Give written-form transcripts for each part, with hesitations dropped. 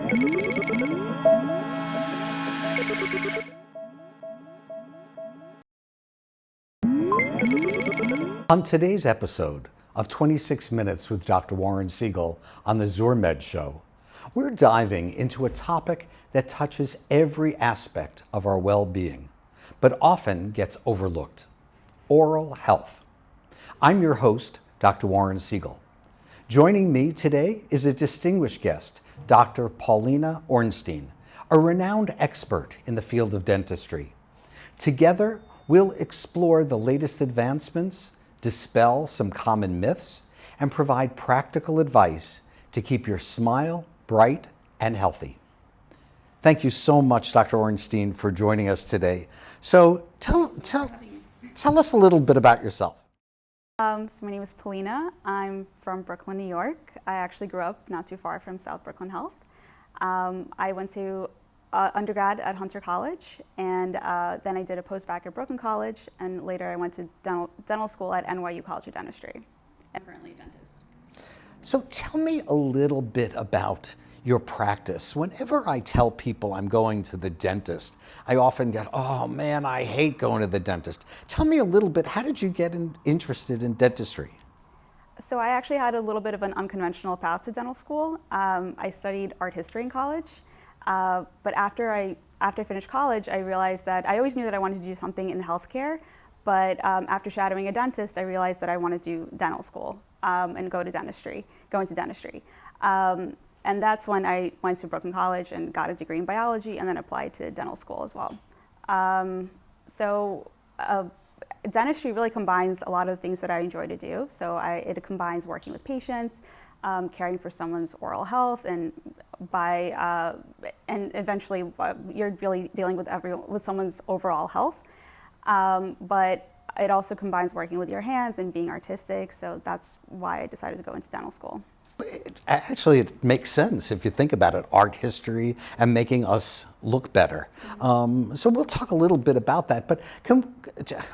On today's episode of 26 Minutes with Dr. Warren Seigel on the Zurmed show, we're diving into a topic that touches every aspect of our well-being, but often gets overlooked: oral health. I'm your host, Dr. Warren Seigel. Joining me today is a distinguished guest, Dr. Polina Ornstein, a renowned expert in the field of dentistry. Together, we'll explore the latest advancements, dispel some common myths, and provide practical advice to keep your smile bright and healthy. Thank you so much, Dr. Ornstein, for joining us today. So tell us a little bit about yourself. So my name is Polina. I'm from Brooklyn, New York. I actually grew up not too far from South Brooklyn Health. I went to undergrad at Hunter College, and then I did a postbac at Brooklyn College, and later I went to dental school at NYU College of Dentistry. I'm currently a dentist. So tell me a little bit about your practice. Whenever I tell people I'm going to the dentist, I often get, oh man, I hate going to the dentist. Tell me a little bit, how did you get interested in dentistry? So I actually had a little bit of an unconventional path to dental school. I studied art history in college, but after I finished college, I realized that I always knew that I wanted to do something in healthcare, but after shadowing a dentist, I realized that I wanted to do dental school and go into dentistry. And that's when I went to Brooklyn College and got a degree in biology and then applied to dental school as well. Dentistry really combines a lot of the things that I enjoy to do. So it combines working with patients, caring for someone's oral health, and eventually you're really dealing with someone's overall health. But it also combines working with your hands and being artistic. So that's why I decided to go into dental school. Actually, it makes sense if you think about it, art history and making us look better. So we'll talk a little bit about that, but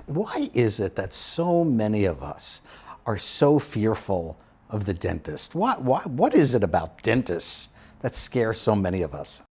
why is it that so many of us are so fearful of the dentist? What is it about dentists that scares so many of us?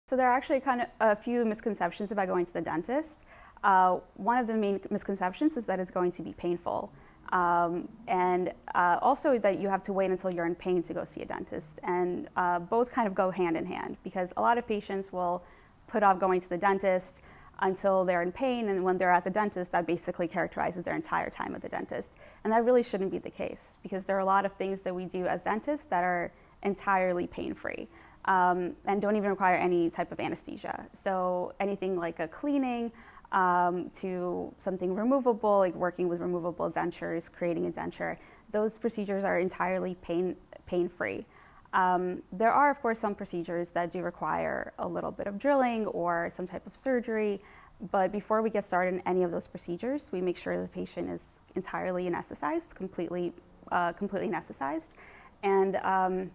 So there are actually kind of a few misconceptions about going to the dentist. One of the main misconceptions is that it's going to be painful. And also that you have to wait until you're in pain to go see a dentist. And both kind of go hand in hand, because a lot of patients will put off going to the dentist until they're in pain, and when they're at the dentist, that basically characterizes their entire time at the dentist. And that really shouldn't be the case, because there are a lot of things that we do as dentists that are entirely pain-free and don't even require any type of anesthesia. So anything like a cleaning, to something removable, like working with removable dentures, creating a denture, those procedures are entirely pain-free. There are, of course, some procedures that do require a little bit of drilling or some type of surgery, but before we get started in any of those procedures, we make sure the patient is entirely anesthetized, completely anesthetized. And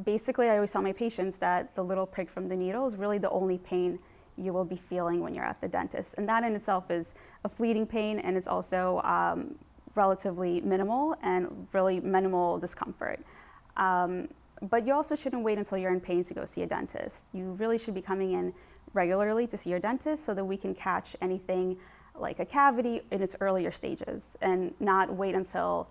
basically, I always tell my patients that the little prick from the needle is really the only pain you will be feeling when you're at the dentist. And that in itself is a fleeting pain, and it's also relatively minimal and really minimal discomfort. But you also shouldn't wait until you're in pain to go see a dentist. You really should be coming in regularly to see your dentist so that we can catch anything like a cavity in its earlier stages, and not wait until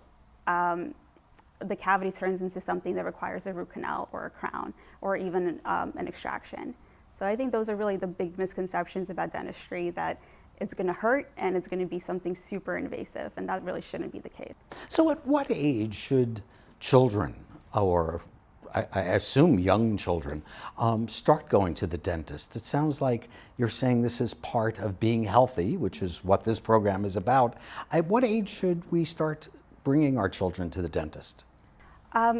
the cavity turns into something that requires a root canal or a crown or even an extraction. So I think those are really the big misconceptions about dentistry, that it's going to hurt and it's going to be something super invasive, and that really shouldn't be the case. So at what age should children, or I assume young children, start going to the dentist? It sounds like you're saying this is part of being healthy, which is what this program is about. At what age should we start bringing our children to the dentist?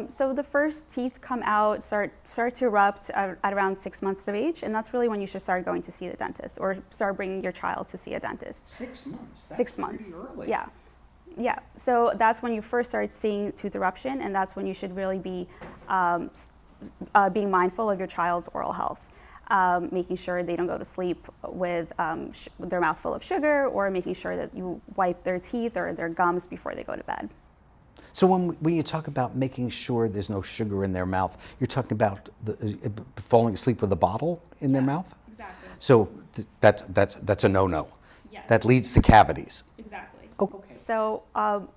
So the first teeth come out, start to erupt at around 6 months of age, and that's really when you should start going to see the dentist, or start bringing your child to see a dentist. 6 months? That's 6 months. Pretty early. Yeah. Yeah. So that's when you first start seeing tooth eruption, and that's when you should really be being mindful of your child's oral health. Making sure they don't go to sleep with their mouth full of sugar, or making sure that you wipe their teeth or their gums before they go to bed. So when you talk about making sure there's no sugar in their mouth, you're talking about falling asleep with a bottle in their mouth? Exactly. So that's a no-no. Yes. That leads to cavities. Exactly. Okay. So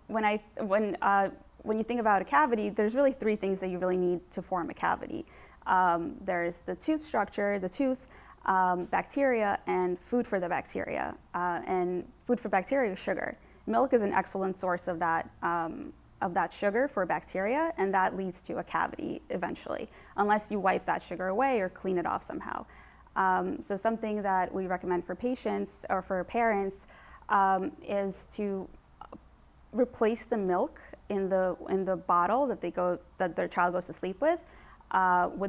when you think about a cavity, there's really three things that you really need to form a cavity. There's the tooth structure, the tooth, bacteria, and food for the bacteria. And food for bacteria is sugar. Milk is an excellent source of that sugar for bacteria, and that leads to a cavity eventually, unless you wipe that sugar away or clean it off somehow. So something that we recommend for patients or for parents is to replace the milk in the bottle that their child goes to sleep with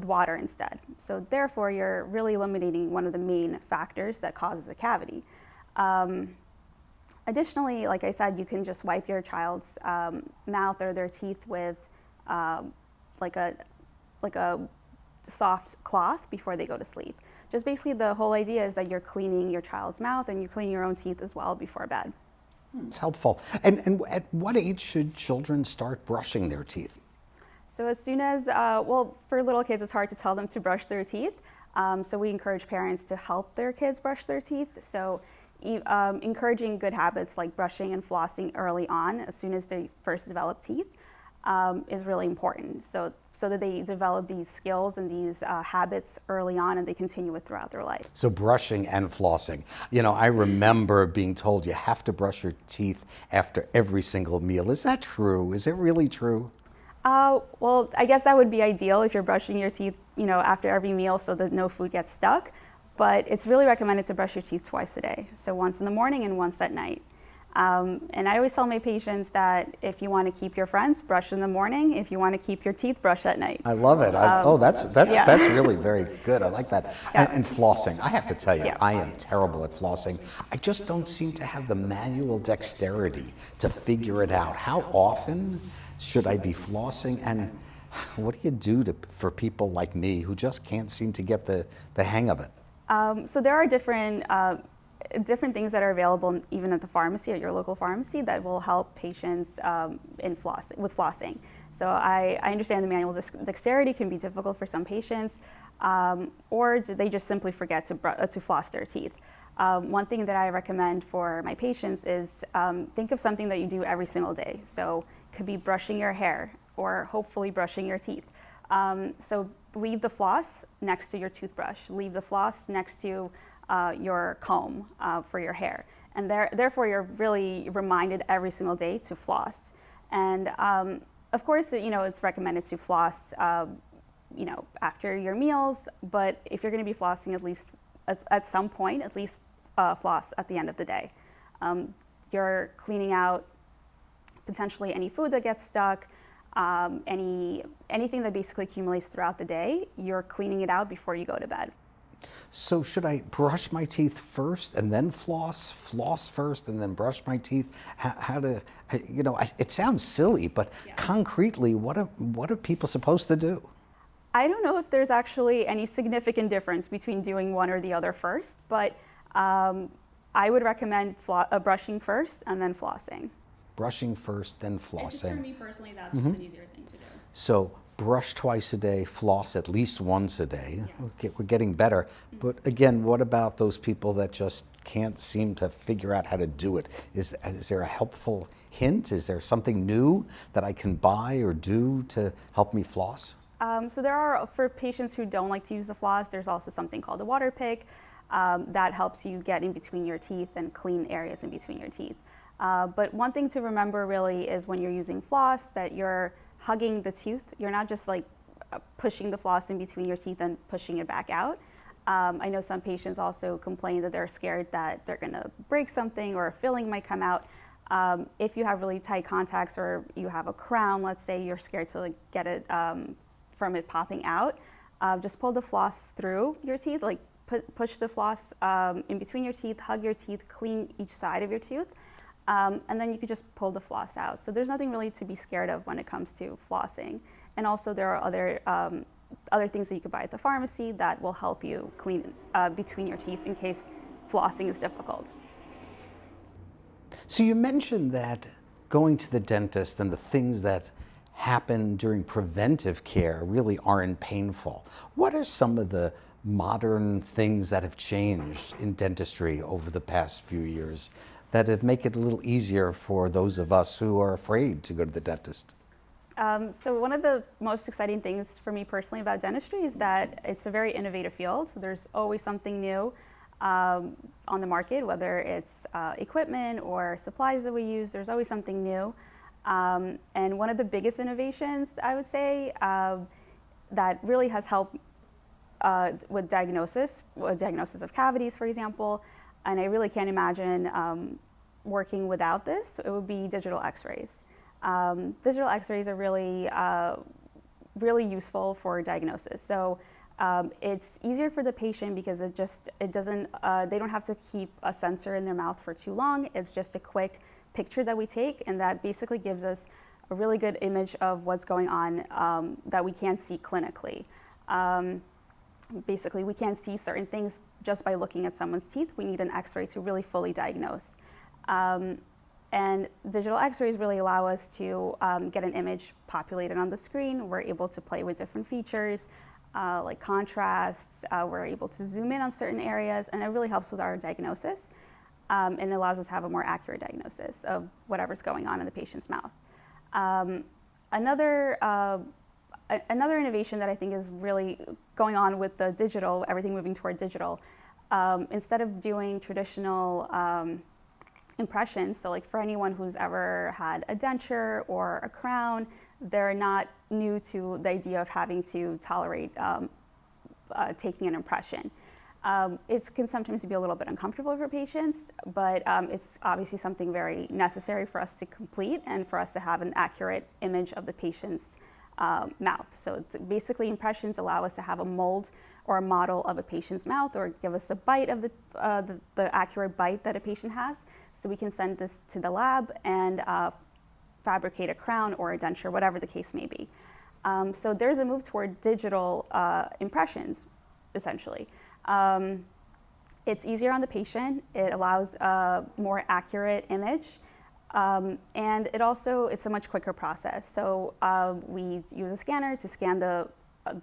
water instead. So therefore, you're really eliminating one of the main factors that causes a cavity. Additionally, like I said, you can just wipe your child's mouth or their teeth with like a soft cloth before they go to sleep. Just basically the whole idea is that you're cleaning your child's mouth and you're cleaning your own teeth as well before bed. It's helpful. And at what age should children start brushing their teeth? So as soon as, well, for little kids, it's hard to tell them to brush their teeth. So we encourage parents to help their kids brush their teeth. So encouraging good habits like brushing and flossing early on, as soon as they first develop teeth, is really important. So that they develop these skills and these habits early on, and they continue it throughout their life. So brushing and flossing. You know, I remember being told you have to brush your teeth after every single meal. Is that true? Is it really true? Well, I guess that would be ideal if you're brushing your teeth, after every meal so that no food gets stuck. But it's really recommended to brush your teeth twice a day. So once in the morning and once at night. And I always tell my patients that if you want to keep your friends, brush in the morning. If you want to keep your teeth, brush at night. I love it. That's really very good. I like that. Yeah. And flossing. I have to tell you, Yeah. I am terrible at flossing. I just don't seem to have the manual dexterity to figure it out. How often should I be flossing? And what do you do for people like me who just can't seem to get the hang of it? So there are different things that are available even at the pharmacy, at your local pharmacy, that will help patients with flossing. So I understand the manual dexterity can be difficult for some patients, or they just simply forget to floss their teeth. One thing that I recommend for my patients is think of something that you do every single day. So it could be brushing your hair or hopefully brushing your teeth. So leave the floss next to your toothbrush. Leave the floss next to your comb for your hair. And therefore, you're really reminded every single day to floss. And of course, it's recommended to floss, after your meals. But if you're going to be flossing, at least at some point, at least floss at the end of the day. You're cleaning out potentially any food that gets stuck. Anything that basically accumulates throughout the day, you're cleaning it out before you go to bed. So should I brush my teeth first and then floss first and then brush my teeth? It sounds silly, but Yeah. concretely, what are people supposed to do? I don't know if there's actually any significant difference between doing one or the other first, but I would recommend brushing first and then flossing. Brushing first, then flossing. For me personally, that's just an easier thing to do. So brush twice a day, floss at least once a day. Yeah. We're getting better. But again, what about those people that just can't seem to figure out how to do it? Is there a helpful hint? Is there something new that I can buy or do to help me floss? So for patients who don't like to use the floss, there's also something called a water pick that helps you get in between your teeth and clean areas in between your teeth. But one thing to remember really is when you're using floss that you're hugging the tooth. You're not just like pushing the floss in between your teeth and pushing it back out. I know some patients also complain that they're scared that they're going to break something or a filling might come out. If you have really tight contacts or you have a crown, let's say you're scared to get it from it popping out, just pull the floss through your teeth, like push the floss in between your teeth, hug your teeth, clean each side of your tooth. And then you could just pull the floss out. So there's nothing really to be scared of when it comes to flossing. And also there are other things that you could buy at the pharmacy that will help you clean between your teeth in case flossing is difficult. So you mentioned that going to the dentist and the things that happen during preventive care really aren't painful. What are some of the modern things that have changed in dentistry over the past few years that have make it a little easier for those of us who are afraid to go to the dentist? So one of the most exciting things for me personally about dentistry is that it's a very innovative field. So there's always something new on the market, whether it's equipment or supplies that we use, there's always something new. And one of the biggest innovations, I would say, that really has helped with diagnosis of cavities, for example, and I really can't imagine working without this, it would be digital x-rays. Digital x-rays are really useful for diagnosis. So it's easier for the patient because they don't have to keep a sensor in their mouth for too long. It's just a quick picture that we take, and that basically gives us a really good image of what's going on that we can't see clinically. Basically, we can't see certain things just by looking at someone's teeth. We need an x-ray to really fully diagnose. And digital x-rays really allow us to get an image populated on the screen. We're able to play with different features like contrasts. We're able to zoom in on certain areas, and it really helps with our diagnosis. And it allows us to have a more accurate diagnosis of whatever's going on in the patient's mouth. Another innovation that I think is really going on with the digital, everything moving toward digital, instead of doing traditional impressions, so like for anyone who's ever had a denture or a crown, they're not new to the idea of having to tolerate taking an impression. It can sometimes be a little bit uncomfortable for patients, but it's obviously something very necessary for us to complete and for us to have an accurate image of the patient's mouth. So it's basically, impressions allow us to have a mold or a model of a patient's mouth, or give us a bite of the accurate bite that a patient has, so we can send this to the lab and fabricate a crown or a denture, whatever the case may be. So there's a move toward digital impressions, essentially. It's easier on the patient, it allows a more accurate image, and it's a much quicker process. So we use a scanner to scan the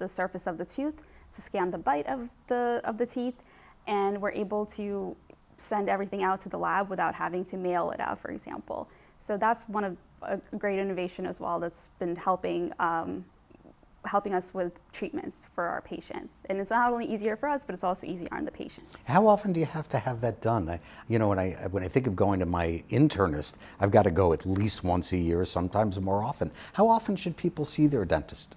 surface of the tooth, to scan the bite of the teeth, and we're able to send everything out to the lab without having to mail it out, for example. So that's one of a great innovation as well that's been helping us with treatments for our patients. And it's not only easier for us, but it's also easier on the patient. How often do you have to have that done? When I think of going to my internist, I've got to go at least once a year, sometimes more often. How often should people see their dentist?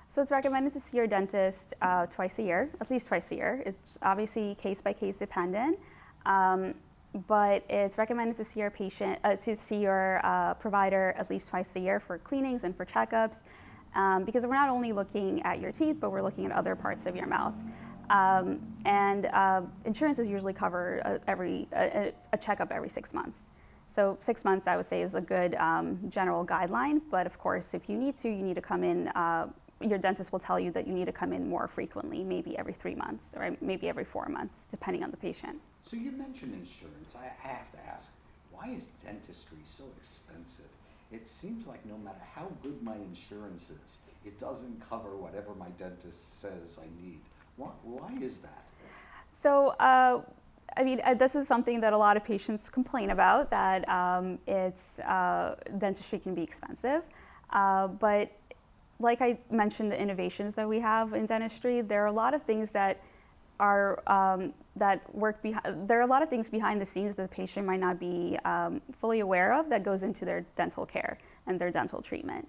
So it's recommended to see your dentist twice a year, at least twice a year. It's obviously case by case dependent, but it's recommended to see your provider at least twice a year for cleanings and for checkups. Because we're not only looking at your teeth, but we're looking at other parts of your mouth. Insurances usually cover a checkup every 6 months. So 6 months, I would say, is a good general guideline. But of course, if you need to come in, your dentist will tell you that you need to come in more frequently, maybe every 3 months or maybe every 4 months, depending on the patient. So you mentioned insurance. I have to ask, why is dentistry so expensive? It seems like no matter how good my insurance is, it doesn't cover whatever my dentist says I need. Why is that? So, this is something that a lot of patients complain about, that dentistry can be expensive. But like I mentioned, the innovations that we have in dentistry, there are a lot of things that are there are a lot of things behind the scenes that the patient might not be fully aware of that goes into their dental care and their dental treatment.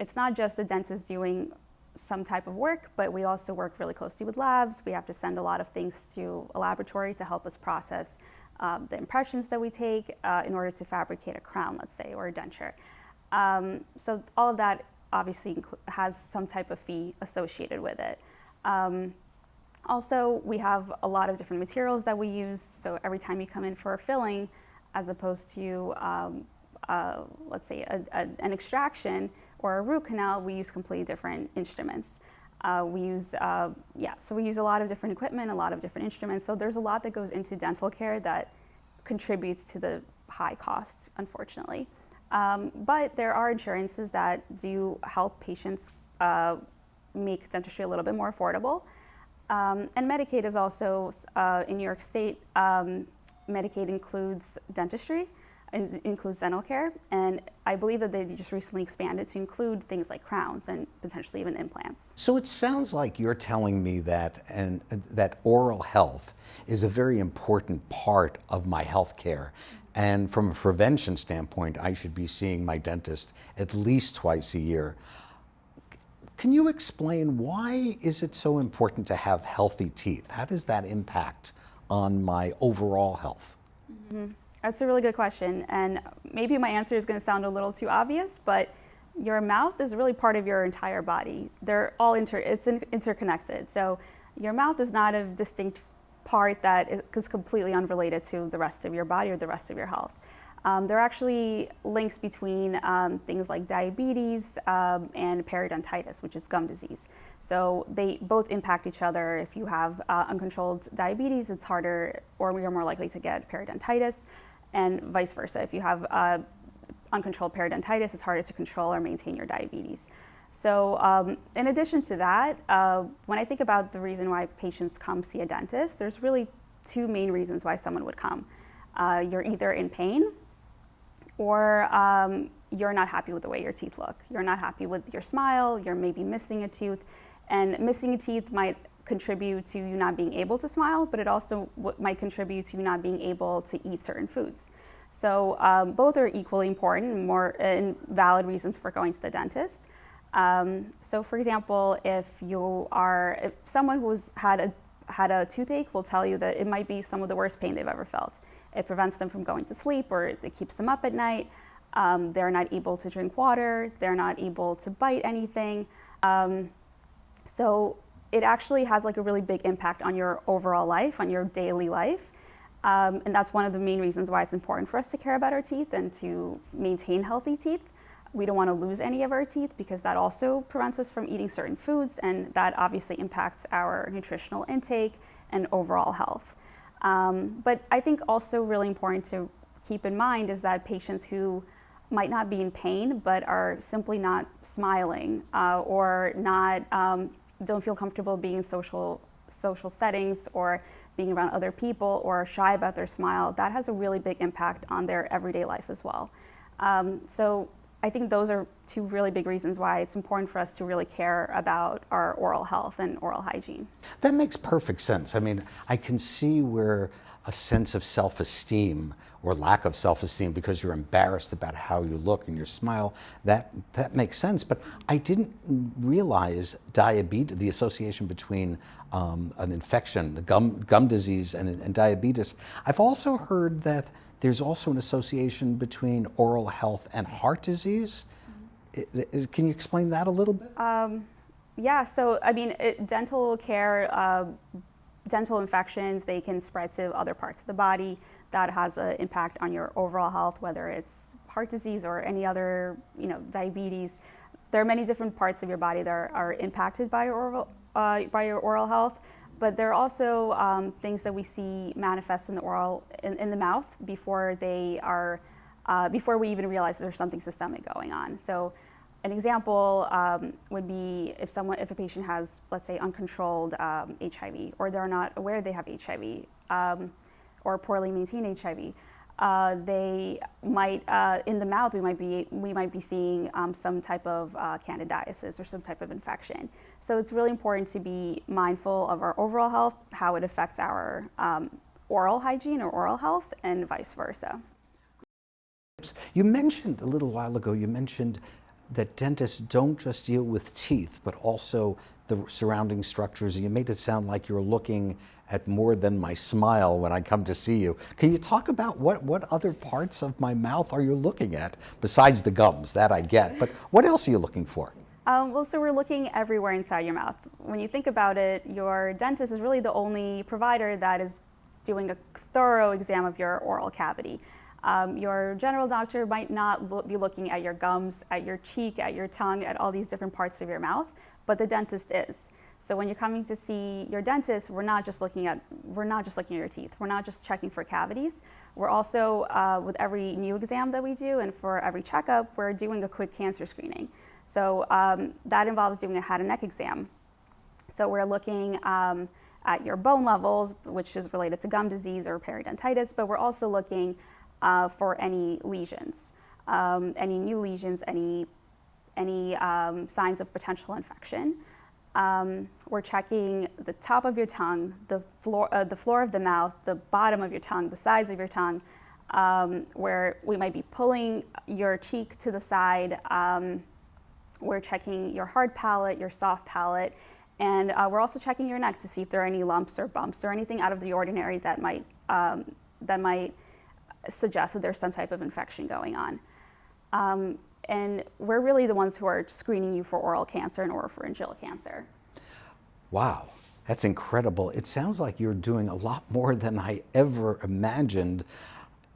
It's not just the dentist doing some type of work, but we also work really closely with labs. We have to send a lot of things to a laboratory to help us process the impressions that we take in order to fabricate a crown, let's say, or a denture. So all of that obviously has some type of fee associated with it. Also, we have a lot of different materials that we use. So every time you come in for a filling, as opposed to, let's say, an extraction or a root canal, we use completely different instruments. So we use a lot of different equipment, a lot of different instruments. So there's a lot that goes into dental care that contributes to the high costs, unfortunately. But there are insurances that do help patients make dentistry a little bit more affordable. And Medicaid is also, in New York State, Medicaid includes dentistry, and includes dental care, and I believe that they just recently expanded to include things like crowns and potentially even implants. So it sounds like you're telling me that that oral health is a very important part of my health care. And from a prevention standpoint, I should be seeing my dentist at least twice a year. Can you explain why is it so important to have healthy teeth? How does that impact on my overall health? Mm-hmm. That's a really good question, and maybe my answer is going to sound a little too obvious, but your mouth is really part of your entire body. They're all interconnected. So your mouth is not a distinct part that is completely unrelated to the rest of your body or the rest of your health. There are actually links between things like diabetes and periodontitis, which is gum disease. So they both impact each other. If you have uncontrolled diabetes, it's harder, or you're more likely to get periodontitis, and vice versa. If you have uncontrolled periodontitis, it's harder to control or maintain your diabetes. So in addition to that, when I think about the reason why patients come see a dentist, there's really two main reasons why someone would come. You're either in pain, or you're not happy with the way your teeth look. You're not happy with your smile, you're maybe missing a tooth, and missing a tooth might contribute to you not being able to smile, but it also might contribute to you not being able to eat certain foods. So both are equally important and valid reasons for going to the dentist. So for example, if someone who's had a toothache will tell you that it might be some of the worst pain they've ever felt. It prevents them from going to sleep, or it keeps them up at night. They're not able to drink water. They're not able to bite anything. So it actually has like a really big impact on your overall life, on your daily life. And that's one of the main reasons why it's important for us to care about our teeth and to maintain healthy teeth. We don't want to lose any of our teeth because that also prevents us from eating certain foods, and that obviously impacts our nutritional intake and overall health. But I think also really important to keep in mind is that patients who might not be in pain but are simply not smiling or don't feel comfortable being in social settings or being around other people or shy about their smile, that has a really big impact on their everyday life as well. So I think those are two really big reasons why it's important for us to really care about our oral health and oral hygiene. That makes perfect sense. I mean, I can see where a sense of self-esteem or lack of self-esteem because you're embarrassed about how you look and your smile, that makes sense. But I didn't realize the association between an infection, the gum disease and diabetes. I've also heard that there's also an association between oral health and heart disease. Can you explain that a little bit? Yeah, so I mean, dental care, dental infections, they can spread to other parts of the body. That has an impact on your overall health, whether it's heart disease or any other, diabetes. There are many different parts of your body that are impacted by your oral health. But there are also things that we see manifest in the mouth before before we even realize there's something systemic going on. So an example would be if a patient has, let's say, uncontrolled HIV, or they're not aware they have HIV, or poorly maintained HIV. They might, in the mouth, we might be seeing some type of candidiasis or some type of infection. So it's really important to be mindful of our overall health, how it affects our oral hygiene or oral health, and vice versa. You mentioned a little while ago, that dentists don't just deal with teeth, but also the surrounding structures. You made it sound like you're looking at more than my smile when I come to see you. Can you talk about what other parts of my mouth are you looking at besides the gums? That I get, but what else are you looking for? So we're looking everywhere inside your mouth. When you think about it, your dentist is really the only provider that is doing a thorough exam of your oral cavity. Your general doctor might not be looking at your gums, at your cheek, at your tongue, at all these different parts of your mouth, but the dentist is. So when you're coming to see your dentist, we're not just looking at your teeth. We're not just checking for cavities. We're also, with every new exam that we do and for every checkup, we're doing a quick cancer screening. So that involves doing a head and neck exam. So we're looking at your bone levels, which is related to gum disease or periodontitis, but we're also looking for any lesions, any new lesions, any signs of potential infection. We're checking the top of your tongue, the floor of the mouth, the bottom of your tongue, the sides of your tongue, where we might be pulling your cheek to the side. We're checking your hard palate, your soft palate, and we're also checking your neck to see if there are any lumps or bumps or anything out of the ordinary that might suggest that there's some type of infection going on. And we're really the ones who are screening you for oral cancer and oropharyngeal cancer. Wow, that's incredible. It sounds like you're doing a lot more than I ever imagined.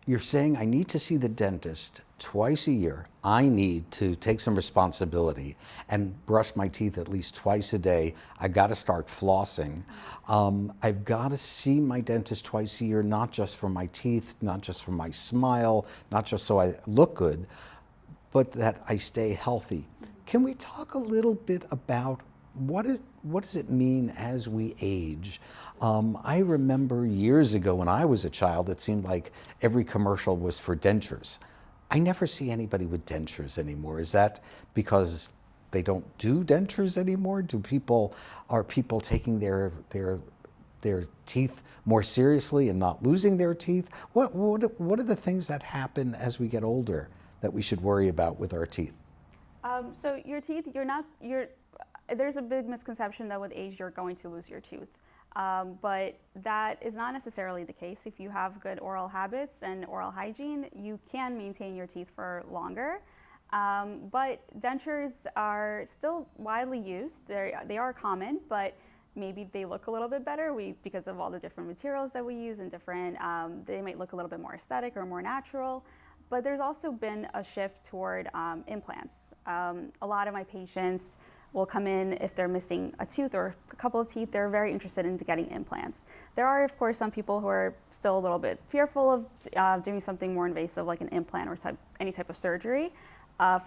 You're saying I need to see the dentist twice a year. I need to take some responsibility and brush my teeth at least twice a day. I got to start flossing. I've got to see my dentist twice a year, not just for my teeth, not just for my smile, not just so I look good, but that I stay healthy. Can we talk a little bit about what does it mean as we age? I remember years ago when I was a child, it seemed like every commercial was for dentures. I never see anybody with dentures anymore. Is that because they don't do dentures anymore? Are people taking their teeth more seriously and not losing their teeth? What are the things that happen as we get older that we should worry about with our teeth? So your teeth, there's a big misconception that with age you're going to lose your tooth. But that is not necessarily the case. If you have good oral habits and oral hygiene, you can maintain your teeth for longer. But dentures are still widely used. They are common, but maybe they look a little bit better because of all the different materials that we use and they might look a little bit more aesthetic or more natural. But there's also been a shift toward implants. A lot of my patients will come in if they're missing a tooth or a couple of teeth. They're very interested in getting implants. There are, of course, some people who are still a little bit fearful of doing something more invasive like an implant or any type of surgery.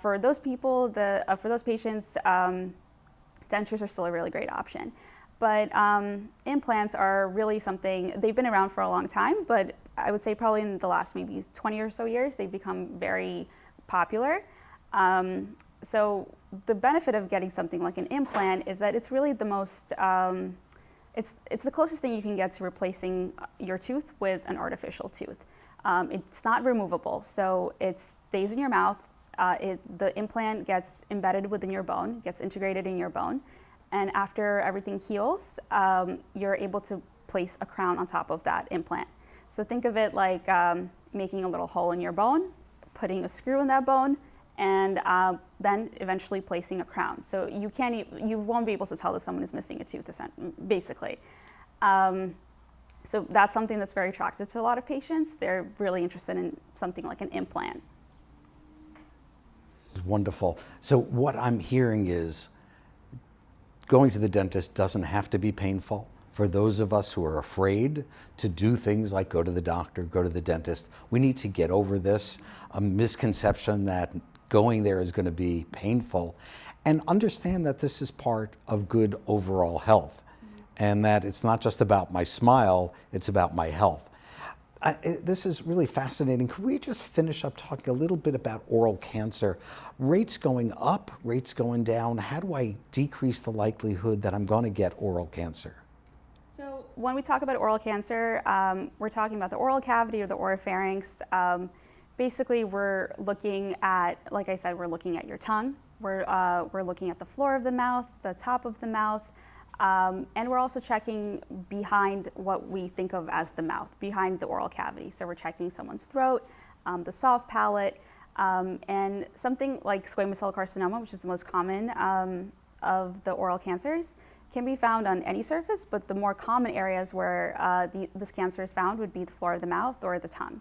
For those people, for those patients, dentures are still a really great option. But implants are really something, they've been around for a long time, but I would say probably in the last maybe 20 or so years, they've become very popular. So the benefit of getting something like an implant is that it's really the most, it's the closest thing you can get to replacing your tooth with an artificial tooth. It's not removable, so it stays in your mouth. The implant gets embedded within your bone, gets integrated in your bone, and after everything heals, you're able to place a crown on top of that implant. So think of it like making a little hole in your bone, putting a screw in that bone, and then eventually placing a crown. So you won't be able to tell that someone is missing a tooth, basically. So that's something that's very attractive to a lot of patients. They're really interested in something like an implant. Wonderful. So what I'm hearing is going to the dentist doesn't have to be painful. For those of us who are afraid to do things like go to the doctor, go to the dentist, we need to get over this misconception that going there is going to be painful, and understand that this is part of good overall health, and that it's not just about my smile, it's about my health. This is really fascinating. Could we just finish up talking a little bit about oral cancer? Rates going up, rates going down. How do I decrease the likelihood that I'm going to get oral cancer? So when we talk about oral cancer, we're talking about the oral cavity or the oropharynx. Basically, we're looking at, like I said, we're looking at your tongue. We're looking at the floor of the mouth, the top of the mouth, and we're also checking behind what we think of as the mouth, behind the oral cavity. So we're checking someone's throat, the soft palate, and something like squamous cell carcinoma, which is the most common of the oral cancers, can be found on any surface, but the more common areas where this cancer is found would be the floor of the mouth or the tongue.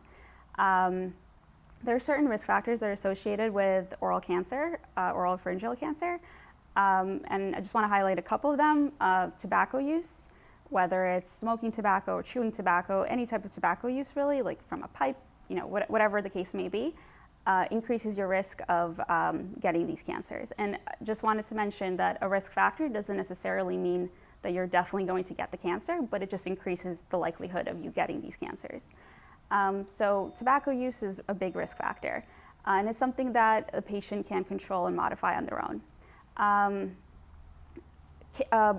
There are certain risk factors that are associated with oral cancer, oropharyngeal cancer. And I just want to highlight a couple of them. Tobacco use, whether it's smoking tobacco or chewing tobacco, any type of tobacco use really, like from a pipe, whatever the case may be, increases your risk of getting these cancers. And just wanted to mention that a risk factor doesn't necessarily mean that you're definitely going to get the cancer, but it just increases the likelihood of you getting these cancers. So tobacco use is a big risk factor, and it's something that a patient can control and modify on their own.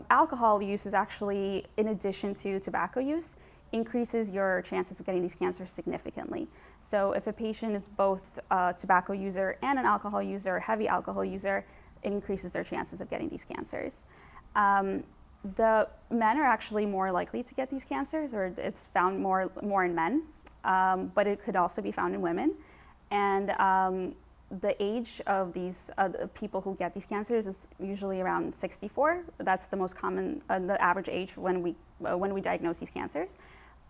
Alcohol use is actually, in addition to tobacco use, increases your chances of getting these cancers significantly. So if a patient is both a tobacco user and an alcohol user, heavy alcohol user, it increases their chances of getting these cancers. The men are actually more likely to get these cancers, or it's found more in men, but it could also be found in women. And the age of these people who get these cancers is usually around 64. That's the most common, the average age when we diagnose these cancers.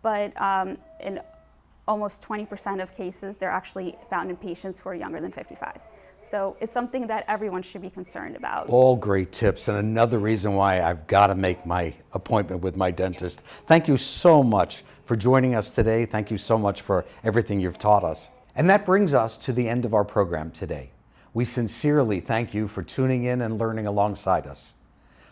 But in almost 20% of cases, they're actually found in patients who are younger than 55. So it's something that everyone should be concerned about. All great tips, and another reason why I've got to make my appointment with my dentist. Thank you so much for joining us today. Thank you so much for everything you've taught us. And that brings us to the end of our program today. We sincerely thank you for tuning in and learning alongside us.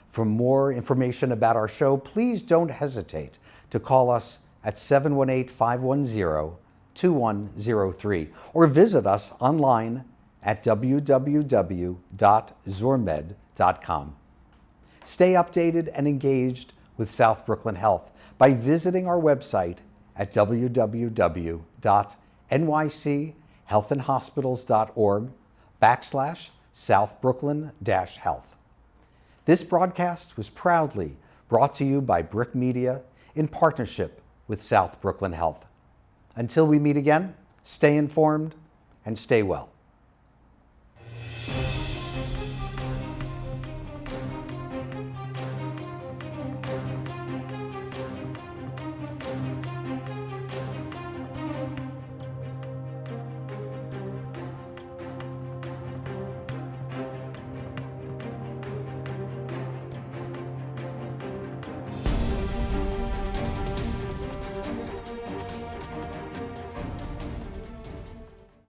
For more information about our show, please don't hesitate to call us at 718-510-2103 or visit us online at www.zurmed.com. Stay updated and engaged with South Brooklyn Health by visiting our website at www.nychealthandhospitals.org/South Brooklyn-Health. This broadcast was proudly brought to you by Brick Media in partnership with South Brooklyn Health. Until we meet again, stay informed and stay well.